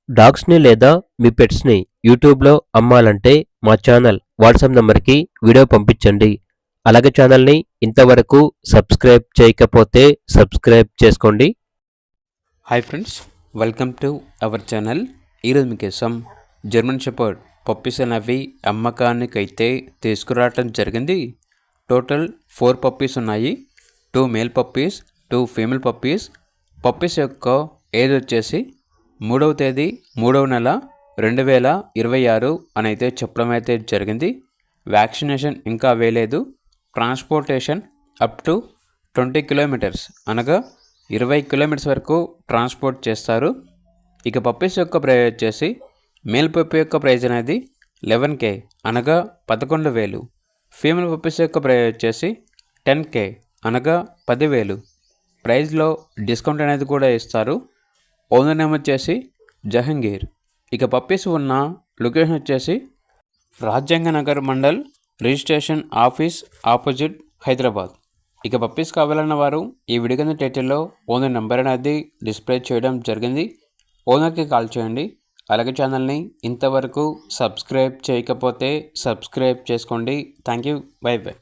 డాగ్స్‌ని లేదా మీ పెట్స్‌ని యూట్యూబ్‌లో అమ్మాలంటే మా ఛానల్ వాట్సాప్ నంబర్‌కి వీడియో పంపించండి. అలాగే ఛానల్‌ని ఇంతవరకు సబ్స్క్రైబ్ చేయకపోతే సబ్స్క్రైబ్ చేసుకోండి. Hi friends, welcome to our channel. ఈరోజు మీకోసం జర్మన్ షెపర్డ్ పప్పీస్ అనేవి అమ్మకానికైతే తీసుకురావటం జరిగింది. టోటల్ 4 పప్పీస్ ఉన్నాయి. 2 male puppies, 2 female puppies. Puppies యొక్క ఏజ్ వచ్చేసి 3వ తేదీ 3వ నెల 2026 అని అయితే చెప్పడం అయితే జరిగింది. వ్యాక్సినేషన్ ఇంకా వేయలేదు. ట్రాన్స్పోర్టేషన్ అప్ టు 20 కిలోమీటర్స్ అనగా 20 కిలోమీటర్స్ వరకు ట్రాన్స్పోర్ట్ చేస్తారు. ఇక పప్పీస్ యొక్క ప్రైస్ వచ్చేసి మేల్ పప్పీ యొక్క ప్రైజ్ అనేది 11K అనగా 11,000. ఫీమేల్ పప్పీస్ యొక్క ప్రైజ్ వచ్చేసి 10K అనగా 10,000. ప్రైజ్లో డిస్కౌంట్ అనేది కూడా ఇస్తారు. ఓనర్ నేమ్ వచ్చేసి జహంగీర్. ఇక పప్పీస్ ఉన్న లొకేషన్ వచ్చేసి రాజ్యాంగ Nagar mandal registration office opposite Hyderabad. ఇక పప్పీస్ కావాలన్న వారు ఈ వీడియో కింద టైటిల్లో ఓనర్ నెంబర్ అనేది డిస్ప్లే చేయడం జరిగింది. ఓనర్కి కాల్ చేయండి. అలాగే ఛానల్ని ఇంతవరకు సబ్స్క్రైబ్ చేయకపోతే సబ్స్క్రైబ్ చేసుకోండి. Thank you. By by.